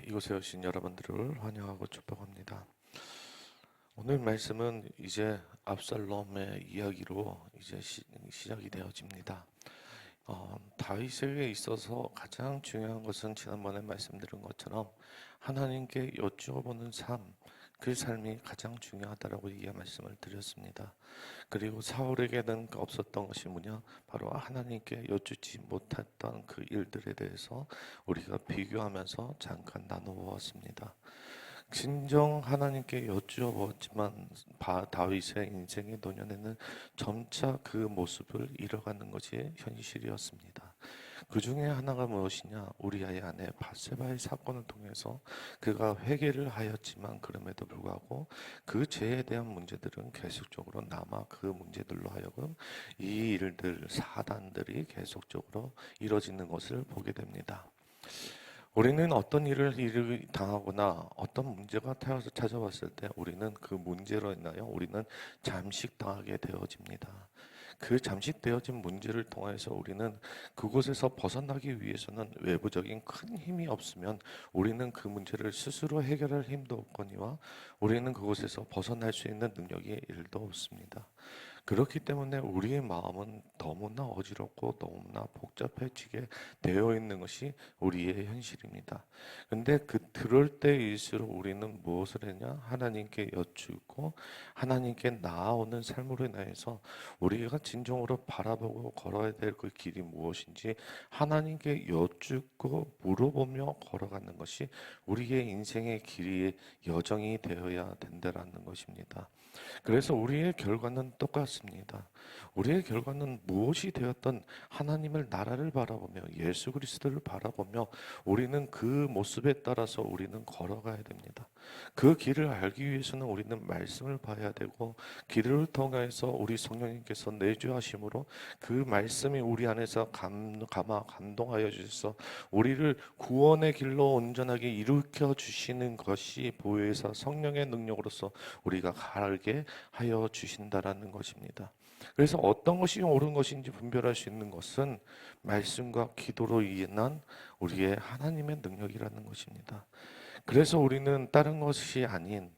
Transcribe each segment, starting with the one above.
이곳에 오신 여러분들을 환영하고 축복합니다. 오늘 말씀은 이제 압살롬의 이야기로 이제 시작이 되어집니다. 다윗에게 있어서 가장 중요한 것은 지난번에 말씀드린 것처럼 하나님께 여쭈어보는 삶, 그 삶이 가장 중요하다라고 말씀을 드렸습니다. 그리고 사울에게는 없었던 것이 뭐냐? 바로 하나님께 여쭈지 못했던 그 일들에 대해서 우리가 비교하면서 잠깐 나눠보았습니다. 진정 하나님께 여쭈어 보았지만 다윗의 인생의 노년에는 점차 그 모습을 잃어가는 것이 현실이었습니다. 그 중에 하나가 무엇이냐? 우리아의 아내 밧세바의 사건을 통해서 그가 회개를 하였지만 그럼에도 불구하고 그 죄에 대한 문제들은 계속적으로 남아 그 문제들로 하여금 이 일들, 사단들이 계속적으로 이뤄지는 것을 보게 됩니다. 우리는 어떤 일을 당하거나 어떤 문제가 찾아왔을 때 우리는 그 문제로 인하여 우리는 잠식당하게 되어집니다. 그 잠식되어진 문제를 통해서 우리는 그곳에서 벗어나기 위해서는 외부적인 큰 힘이 없으면 우리는 그 문제를 스스로 해결할 힘도 없거니와 우리는 그곳에서 벗어날 수 있는 능력이 일도 없습니다. 그렇기 때문에 우리의 마음은 너무나 어지럽고 너무나 복잡해지게 되어 있는 것이 우리의 현실입니다. 근데 그럴 때일수록 우리는 무엇을 했냐? 하나님께 여쭈고 하나님께 나아오는 삶으로 인해서 우리가 진정으로 바라보고 걸어야 될 그 길이 무엇인지 하나님께 여쭙고 물어보며 걸어가는 것이 우리의 인생의 길이 여정이 되어야 된다라는 것입니다. 그래서 우리의 결과는 똑같습니다. 우리의 결과는 무엇이 되었던 하나님을 나라를 바라보며 예수 그리스도를 바라보며 우리는 그 모습에 따라서 우리는 걸어가야 됩니다. 그 길을 알기 위해서는 우리는 말씀을 봐야 되고 길을 통해서 우리 성령님께서 내주하심으로 그 말씀이 우리 안에서 감동하여 주셔서 우리를 구원의 길로 온전하게 일으켜 주시는 것이 보혜사 성령의 능력으로서 우리가 가게 하여 주신다라는 것입니다. 그래서 어떤 것이 옳은 것인지 분별할 수 있는 것은 말씀과 기도로 인한 우리의 하나님의 능력이라는 것입니다. 그래서 우리는 다른 것이 아닌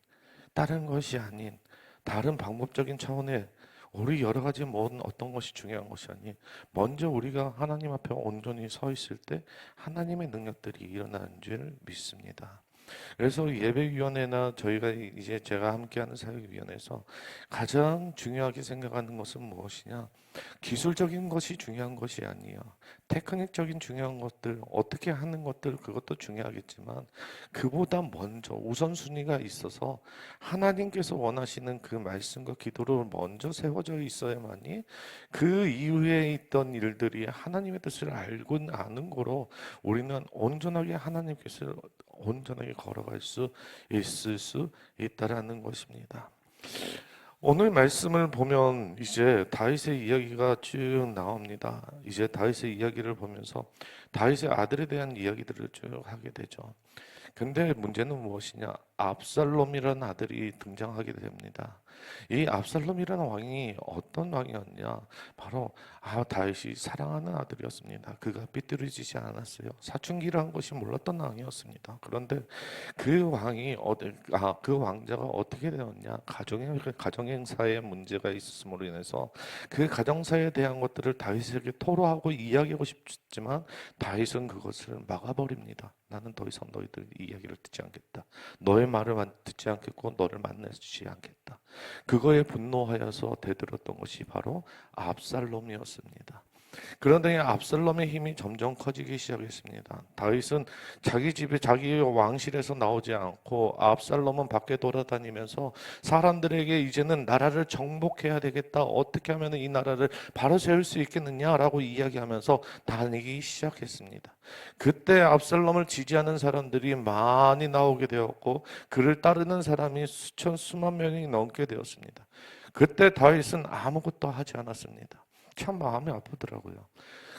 다른 방법적인 차원의 우리 여러 가지 어떤 것이 중요한 것이 아닌 먼저 우리가 하나님 앞에 온전히 서 있을 때 하나님의 능력들이 일어나는 줄 믿습니다. 그래서 예배위원회나 제가 함께하는 사역위원회에서 가장 중요하게 생각하는 것은 무엇이냐? 기술적인 것이 중요한 것이 아니에요. 테크닉적인 중요한 것들, 어떻게 하는 것들 그것도 중요하겠지만 그보다 먼저 우선순위가 있어서 하나님께서 원하시는 그 말씀과 기도로 먼저 세워져 있어야만이 그 이후에 있던 일들이 하나님의 뜻을 알고 아는 거로 우리는 온전하게 하나님께서 온전하게 걸어갈 수 있을 수 있다라는 것입니다. 오늘 말씀을 보면 이제 다윗의 이야기가 쭉 나옵니다. 이제 다윗의 이야기를 보면서 다윗의 아들에 대한 이야기들을 쭉 하게 되죠. 근데 문제는 무엇이냐? 압살롬이라는 아들이 등장하게 됩니다. 이 압살롬이라는 왕이 어떤 왕이었냐? 바로 다윗이 사랑하는 아들이었습니다. 그가 삐뚤어지지 않았어요. 사춘기를 한 것이 몰랐던 왕이었습니다. 그런데 그 왕자가 어떻게 되었냐? 가정행사에 문제가 있었음으로 인해서 그 가정사에 대한 것들을 다윗에게 토로하고 이야기하고 싶지만 다윗은 그것을 막아버립니다. 나는 더 이상 너희들 이야기를 듣지 않겠다. 너의 말을 듣지 않겠고 너를 만나지 않겠다. 그거에 분노하여서 대들었던 것이 바로 압살롬이었습니다. 그런데 압살롬의 힘이 점점 커지기 시작했습니다. 다윗은 자기 집에 자기 왕실에서 나오지 않고 압살롬은 밖에 돌아다니면서 사람들에게 이제는 나라를 정복해야 되겠다. 어떻게 하면 이 나라를 바로 세울 수 있겠느냐라고 이야기하면서 다니기 시작했습니다. 그때 압살롬을 지지하는 사람들이 많이 나오게 되었고 그를 따르는 사람이 수만 명이 넘게 되었습니다. 그때 다윗은 아무것도 하지 않았습니다. 참 마음이 아프더라고요.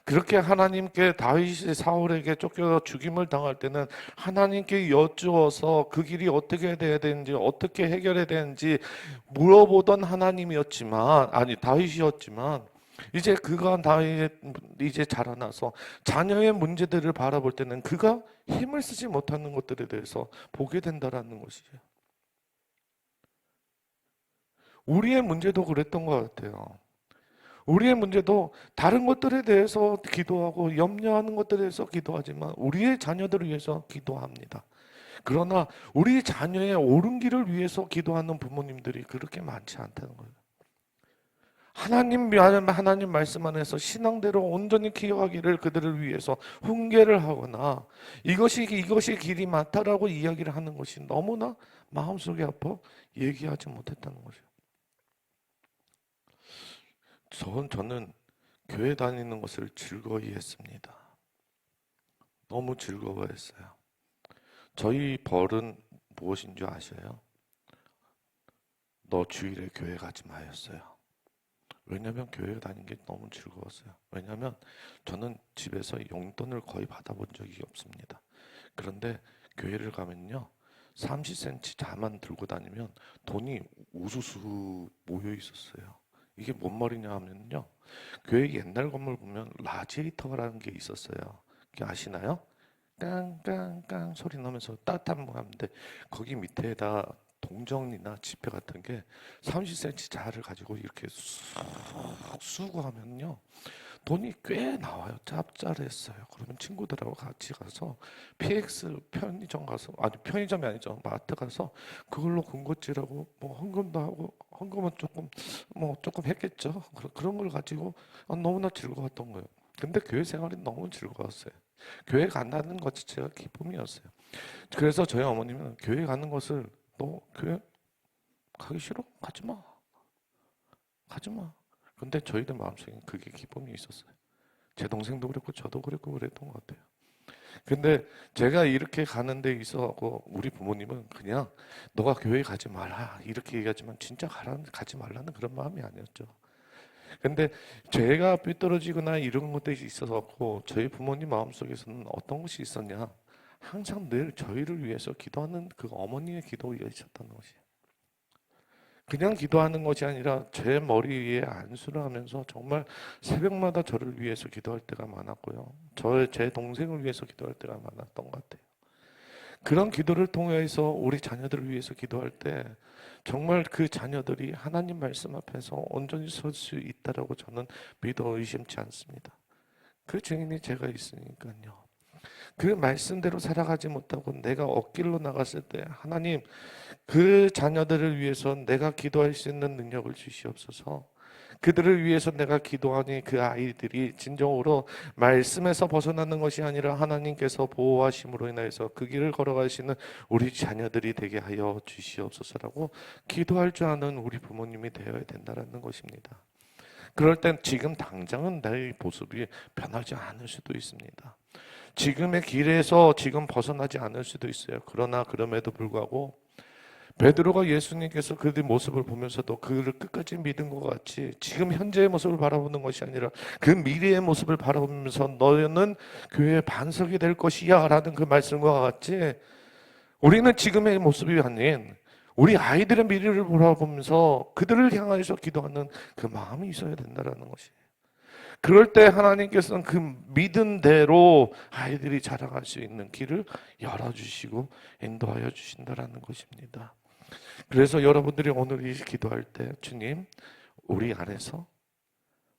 그렇게 하나님께 다윗이 사울에게 쫓겨 죽임을 당할 때는 하나님께 여쭈어서 그 길이 어떻게 돼야 되는지 어떻게 해결해야 되는지 물어보던 다윗이었지만 이제 그가 다 이제 자라나서 자녀의 문제들을 바라볼 때는 그가 힘을 쓰지 못하는 것들에 대해서 보게 된다라는 것이죠. 우리의 문제도 그랬던 것 같아요. 우리의 문제도 다른 것들에 대해서 기도하고 염려하는 것들에 대해서 기도하지만 우리의 자녀들을 위해서 기도합니다. 그러나 우리 자녀의 옳은 길을 위해서 기도하는 부모님들이 그렇게 많지 않다는 거예요. 하나님 말씀 안에서 신앙대로 온전히 기억하기를 그들을 위해서 훈계를 하거나 이것이 길이 맞다라고 이야기를 하는 것이 너무나 마음속에 아파 얘기하지 못했다는 거죠. 저는 교회 다니는 것을 즐거이 했습니다. 너무 즐거워했어요. 저희 벌은 무엇인 줄 아셔요? 너 주일에 교회 가지 마였어요. 왜냐하면 교회 다니는 게 너무 즐거웠어요. 왜냐하면 저는 집에서 용돈을 거의 받아본 적이 없습니다. 그런데 교회를 가면요, 30cm 자만 들고 다니면 돈이 우수수 모여 있었어요. 이게 뭔 말이냐 하면요, 교회 옛날 건물 보면 라지에이터라는 게 있었어요. 아시나요? 깡깡깡 소리 나면서 따뜻한 뭐 하는데 거기 밑에다 동정이나 지폐 같은 게 30cm 자를 가지고 이렇게 쑥 쑤고 하면요, 돈이 꽤 나와요. 짭짤했어요. 그러면 친구들하고 같이 가서 PX 편의점 가서, 아니 편의점이 아니죠, 마트 가서 그걸로 군것질하고 뭐 헌금도 하고, 헌금은 조금 했겠죠. 그런 걸 가지고 너무나 즐거웠던 거예요. 근데 교회 생활이 너무 즐거웠어요. 교회 간다는 것 자체가 기쁨이었어요. 그래서 저희 어머님은 교회 가는 것을, 너 교회 가기 싫어? 가지 마. 가지 마. 근데 저희들 마음속에 그게 기쁨이 있었어요. 제 동생도 그랬고 저도 그랬고 그랬던 것 같아요. 근데 제가 이렇게 가는 데 있어서 우리 부모님은 그냥 너가 교회 가지 마라 이렇게 얘기하지만 진짜 가지 말라는 그런 마음이 아니었죠. 근데 제가 삐뚤어지거나 이런 것들이 있어서 저희 부모님 마음속에서는 어떤 것이 있었냐, 항상 늘 저희를 위해서 기도하는 그 어머니의 기도가 있었던 것이에요. 그냥 기도하는 것이 아니라 제 머리 위에 안수를 하면서 정말 새벽마다 저를 위해서 기도할 때가 많았고요. 제 동생을 위해서 기도할 때가 많았던 것 같아요. 그런 기도를 통해서 우리 자녀들을 위해서 기도할 때 정말 그 자녀들이 하나님 말씀 앞에서 온전히 설 수 있다라고 저는 믿어 의심치 않습니다. 그 증인이 제가 있으니까요. 그 말씀대로 살아가지 못하고 내가 엇길로 나갔을 때 하나님, 그 자녀들을 위해서 내가 기도할 수 있는 능력을 주시옵소서. 그들을 위해서 내가 기도하니 그 아이들이 진정으로 말씀에서 벗어나는 것이 아니라 하나님께서 보호하심으로 인해서 그 길을 걸어가시는 우리 자녀들이 되게 하여 주시옵소서라고 기도할 줄 아는 우리 부모님이 되어야 된다는 것입니다. 그럴 땐 지금 당장은 내 모습이 변하지 않을 수도 있습니다. 지금의 길에서 지금 벗어나지 않을 수도 있어요. 그러나 그럼에도 불구하고 베드로가 예수님께서 그들 모습을 보면서도 그를 끝까지 믿은 것 같이 지금 현재의 모습을 바라보는 것이 아니라 그 미래의 모습을 바라보면서 너는 교회의 반석이 될 것이야 라는 그 말씀과 같이 우리는 지금의 모습이 아닌 우리 아이들의 미래를 바라보면서 그들을 향해서 기도하는 그 마음이 있어야 된다는 것이에요. 그럴 때 하나님께서는 그 믿은 대로 아이들이 자라갈 수 있는 길을 열어주시고 인도하여 주신다라는 것입니다. 그래서 여러분들이 오늘 이 기도할 때 주님, 우리 안에서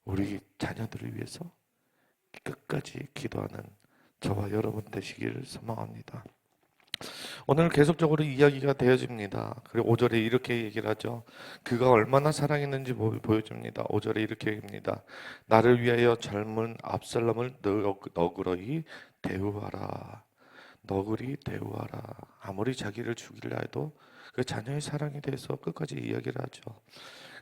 우리 자녀들을 위해서 끝까지 기도하는 저와 여러분 되시기를 소망합니다. 오늘 계속적으로 이야기가 되어집니다. 그리고 5절에 이렇게 얘기를 하죠. 그가 얼마나 사랑했는지 보여줍니다. 5절에 이렇게 얘기합니다. 나를 위하여 젊은 압살롬을 너그러이 대우하라. 너그리 대우하라. 아무리 자기를 죽이려 해도 그 자녀의 사랑에 대해서 끝까지 이야기를 하죠.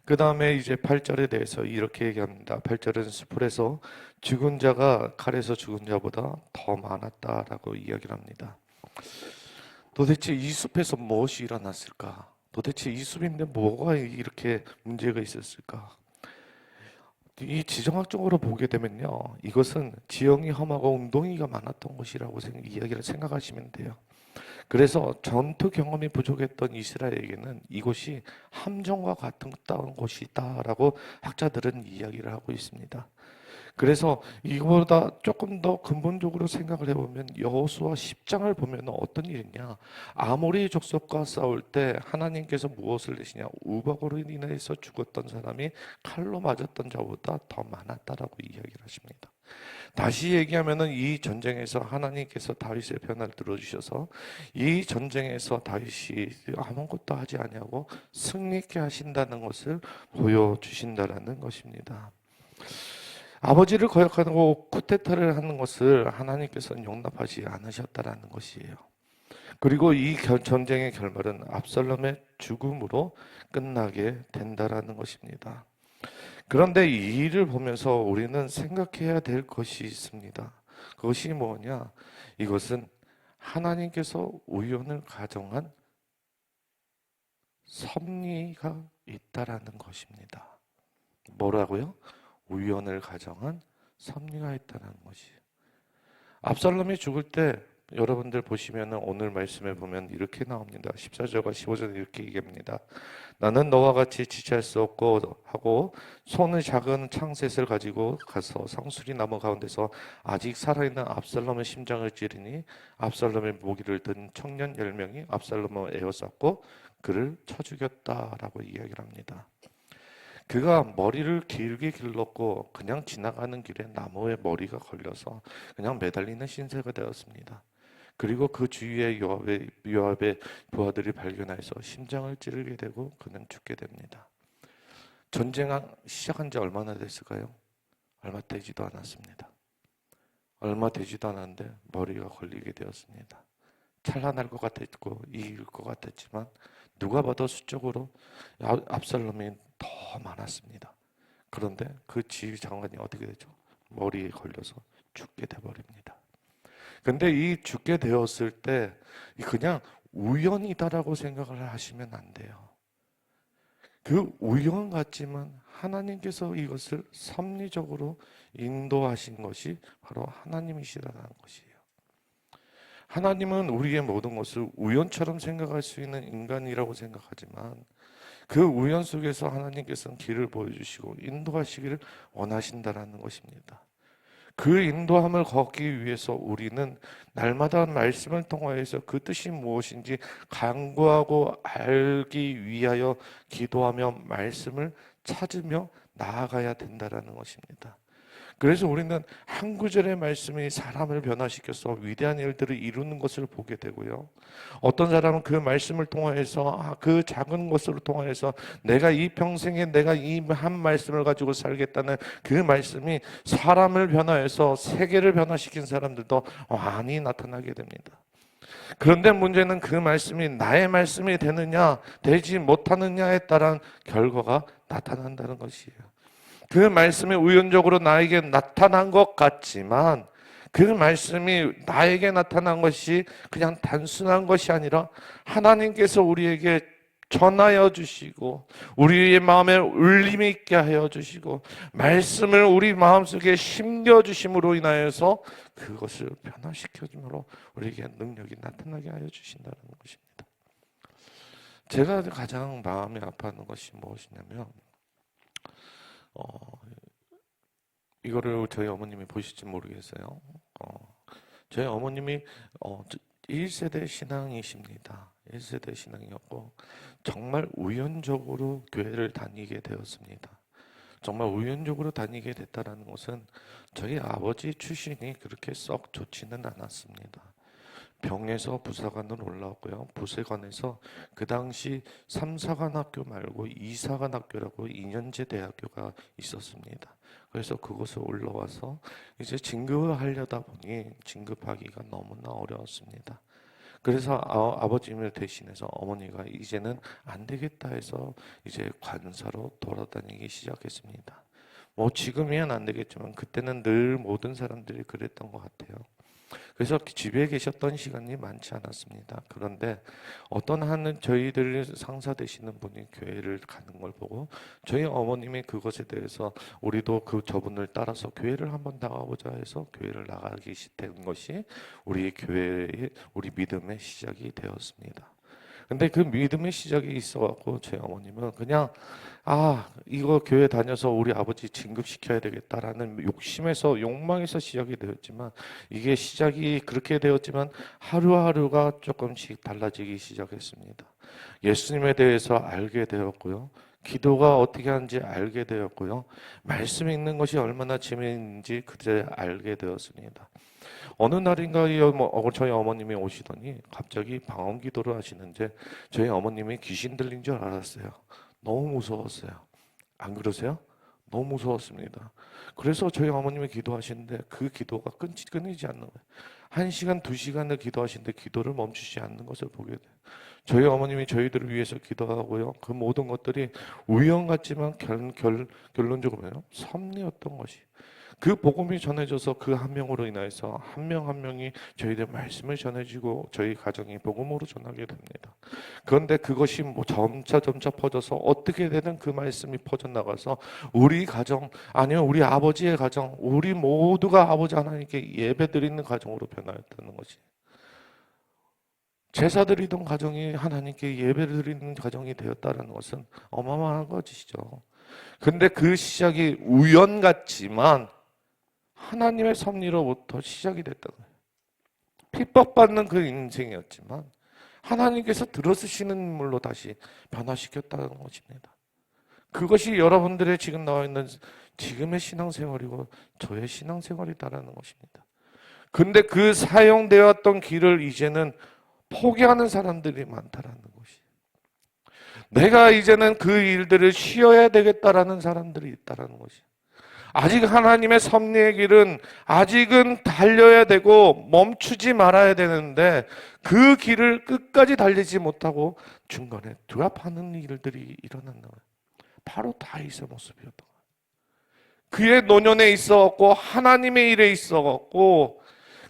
그 다음에 이제 8절에 대해서 이렇게 얘기합니다. 8절은 숲에서 죽은 자가 칼에서 죽은 자보다 더 많았다라고 이야기를 합니다. 도대체 이 숲에서 무엇이 일어났을까? 도대체 이 숲인데 뭐가 이렇게 문제가 있었을까? 이 지정학적으로 보게 되면요, 이것은 지형이 험하고 웅덩이가 많았던 곳이라고 이야기를 생각하시면 돼요. 그래서 전투 경험이 부족했던 이스라엘에게는 이곳이 함정과 같은 곳이다라고 학자들은 이야기를 하고 있습니다. 그래서 이거보다 조금 더 근본적으로 생각을 해보면 여호수아 10장을 보면 어떤 일이냐, 아모리 족속과 싸울 때 하나님께서 무엇을 내시냐, 우박으로 인해서 죽었던 사람이 칼로 맞았던 자보다 더 많았다라고 이야기를 하십니다. 다시 얘기하면은 이 전쟁에서 하나님께서 다윗의 편을 들어주셔서 이 전쟁에서 다윗이 아무것도 하지 아니하고 승리케 하신다는 것을 보여주신다라는 것입니다. 아버지를 거역하고 쿠데타를 하는 것을 하나님께서는 용납하지 않으셨다라는 것이에요. 그리고 이 전쟁의 결말은 압살롬의 죽음으로 끝나게 된다라는 것입니다. 그런데 이 일을 보면서 우리는 생각해야 될 것이 있습니다. 그것이 뭐냐? 이것은 하나님께서 우연을 가정한 섭리가 있다라는 것입니다. 뭐라고요? 우연을 가정한 섭리가 있다는 것이. 압살롬이 죽을 때 여러분들 보시면 오늘 말씀에 보면 이렇게 나옵니다. 14절과 15절에 이렇게 얘기합니다. 나는 너와 같이 지체할 수 없고 하고 손의 작은 창셋을 가지고 가서 상수리 나무 가운데서 아직 살아있는 압살롬의 심장을 찌르니 압살롬의 무기를 든 청년 10명이 압살롬을 에워쌌고 그를 쳐 죽였다라고 이야기를 합니다. 그가 머리를 길게 길렀고 그냥 지나가는 길에 나무에 머리가 걸려서 그냥 매달리는 신세가 되었습니다. 그리고 그 주위에 요압의 부하들이 발견해서 심장을 찌르게 되고 그는 죽게 됩니다. 전쟁 시작한 지 얼마나 됐을까요? 얼마 되지도 않았습니다. 얼마 되지도 않았는데 머리가 걸리게 되었습니다. 찬란할 것 같았고 이길 것 같았지만 누가 봐도 수적으로 압살롬이 더 많았습니다. 그런데 그 지휘 장관이 어떻게 되죠? 머리에 걸려서 죽게 돼버립니다. 근데 이 죽게 되었을 때 그냥 우연이다라고 생각을 하시면 안 돼요. 그 우연 같지만 하나님께서 이것을 섭리적으로 인도하신 것이 바로 하나님이시라는 것이에요. 하나님은 우리의 모든 것을 우연처럼 생각할 수 있는 인간이라고 생각하지만 그 우연 속에서 하나님께서는 길을 보여주시고 인도하시기를 원하신다라는 것입니다. 그 인도함을 걷기 위해서 우리는 날마다 말씀을 통하여서 그 뜻이 무엇인지 간구하고 알기 위하여 기도하며 말씀을 찾으며 나아가야 된다라는 것입니다. 그래서 우리는 한 구절의 말씀이 사람을 변화시켜서 위대한 일들을 이루는 것을 보게 되고요. 어떤 사람은 그 말씀을 통하여서 그 작은 것으로 통하여서 내가 이 평생에 내가 이 한 말씀을 가지고 살겠다는 그 말씀이 사람을 변화해서 세계를 변화시킨 사람들도 많이 나타나게 됩니다. 그런데 문제는 그 말씀이 나의 말씀이 되느냐 되지 못하느냐에 따른 결과가 나타난다는 것이에요. 그 말씀이 우연적으로 나에게 나타난 것 같지만 그 말씀이 나에게 나타난 것이 그냥 단순한 것이 아니라 하나님께서 우리에게 전하여 주시고 우리의 마음에 울림 있게 하여 주시고 말씀을 우리 마음속에 심겨 주심으로 인하여서 그것을 변화시켜 주므로 우리에게 능력이 나타나게 하여 주신다는 것입니다. 제가 가장 마음이 아파하는 것이 무엇이냐면 이거를 저희 어머님이 보실지 모르겠어요. 저희 어머님이 1세대 신앙이십니다. 1세대 신앙이었고 정말 우연적으로 교회를 다니게 되었습니다. 정말 우연적으로 다니게 됐다는 것은 저희 아버지 출신이 그렇게 썩 좋지는 않았습니다. 병에서 부사관으로 올라왔고요. 부사관에서 그 당시 3사관학교 말고 2사관학교라고 2년제 대학교가 있었습니다. 그래서 그곳에 올라와서 이제 진급을 하려다 보니 진급하기가 너무나 어려웠습니다. 그래서 아버님을 대신해서 어머니가 이제는 안 되겠다 해서 이제 관사로 돌아다니기 시작했습니다. 뭐 지금이야 안 되겠지만 그때는 늘 모든 사람들이 그랬던 것 같아요. 그래서 집에 계셨던 시간이 많지 않았습니다. 그런데 어떤 하는 저희들 상사 되시는 분이 교회를 가는 걸 보고 저희 어머님이 그것에 대해서 우리도 저분을 따라서 교회를 한번 나가보자 해서 교회를 나가기 된 것이 우리 교회의 우리 믿음의 시작이 되었습니다. 근데 그 믿음의 시작이 있어갖고 제 어머님은 그냥 이거 교회 다녀서 우리 아버지 진급시켜야 되겠다라는 욕심에서 욕망에서 시작이 되었지만 이게 시작이 그렇게 되었지만 하루하루가 조금씩 달라지기 시작했습니다. 예수님에 대해서 알게 되었고요. 기도가 어떻게 하는지 알게 되었고요. 말씀 읽는 것이 얼마나 재미있는지 그때 알게 되었습니다. 어느 날인가 저희 어머님이 오시더니 갑자기 방언 기도를 하시는데 저희 어머님이 귀신 들린 줄 알았어요. 너무 무서웠어요. 안 그러세요? 너무 무서웠습니다. 그래서 저희 어머님이 기도하시는데 그 기도가 끊이지 않는 거예요. 1시간, 2시간을 기도하시는데 기도를 멈추지 않는 것을 보게 돼요. 저희 어머님이 저희들을 위해서 기도하고요. 그 모든 것들이 우연 같지만 결론적으로 뭐예요? 섭리였던 것이. 그 복음이 전해져서 그 한 명으로 인해서 한 명 한 명이 저희들 말씀을 전해지고 저희 가정이 복음으로 전하게 됩니다. 그런데 그것이 점차 퍼져서 어떻게 되든 그 말씀이 퍼져나가서 우리 가정 아니면 우리 아버지의 가정 우리 모두가 아버지 하나님께 예배드리는 가정으로 변화했다는 것이 제사드리던 가정이 하나님께 예배드리는 가정이 되었다는 것은 어마어마한 것이죠. 근데 그 시작이 우연 같지만 하나님의 섭리로부터 시작이 됐다는 거예요. 핍박받는 그 인생이었지만 하나님께서 들어쓰시는 인물로 다시 변화시켰다는 것입니다. 그것이 여러분들의 지금 나와 있는 지금의 신앙생활이고 저의 신앙생활이다라는 것입니다. 근데 그 사용되었던 길을 이제는 포기하는 사람들이 많다라는 것이. 내가 이제는 그 일들을 쉬어야 되겠다라는 사람들이 있다라는 것이. 아직 하나님의 섭리의 길은 아직은 달려야 되고 멈추지 말아야 되는데 그 길을 끝까지 달리지 못하고 중간에 드랍하는 일들이 일어난다. 바로 다윗의 모습이었던 거예요. 그의 노년에 있어갖고 하나님의 일에 있어갖고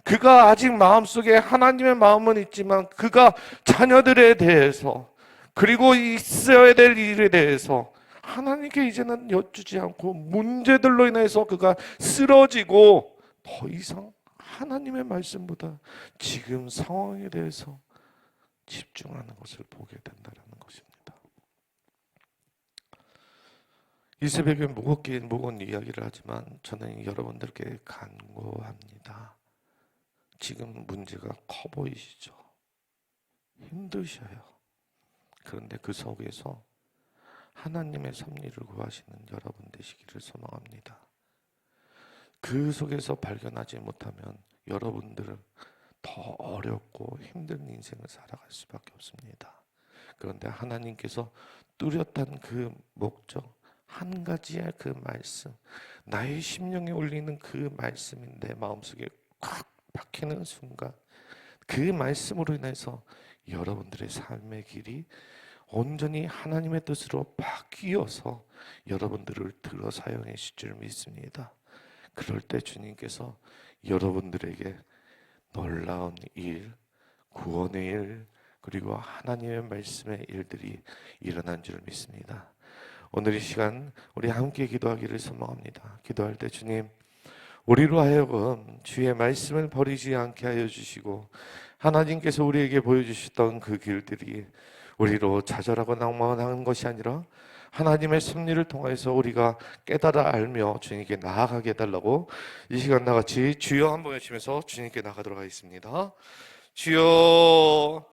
그가 아직 마음속에 하나님의 마음은 있지만 그가 자녀들에 대해서 그리고 있어야 될 일에 대해서 하나님께 이제는 여쭈지 않고 문제들로 인해서 그가 쓰러지고 더 이상 하나님의 말씀보다 지금 상황에 대해서 집중하는 것을 보게 된다는 것입니다. 이 새벽에 무거운 이야기를 하지만 저는 여러분들께 간구합니다. 지금 문제가 커 보이시죠? 힘드셔요. 그런데 그 속에서 하나님의 섭리를 구하시는 여러분 되시기를 소망합니다. 그 속에서 발견하지 못하면 여러분들은 더 어렵고 힘든 인생을 살아갈 수밖에 없습니다. 그런데 하나님께서 뚜렷한 그 목적, 한 가지의 그 말씀, 나의 심령에 울리는 그 말씀이 내 마음속에 꽉 박히는 순간 그 말씀으로 인해서 여러분들의 삶의 길이 온전히 하나님의 뜻으로 바뀌어서 여러분들을 들어 사용하실 줄 믿습니다. 그럴 때 주님께서 여러분들에게 놀라운 일, 구원의 일, 그리고 하나님의 말씀의 일들이 일어난 줄 믿습니다. 오늘 이 시간 우리 함께 기도하기를 소망합니다. 기도할 때 주님, 우리로 하여금 주의 말씀을 버리지 않게 하여 주시고 하나님께서 우리에게 보여주셨던 그 길들이 우리로 좌절하고 낭만하는 것이 아니라 하나님의 섭리를 통해서 우리가 깨달아 알며 주님께 나아가게 해달라고 이 시간 나같이 주여 한번 외치면서 주님께 나가도록 하겠습니다. 주여.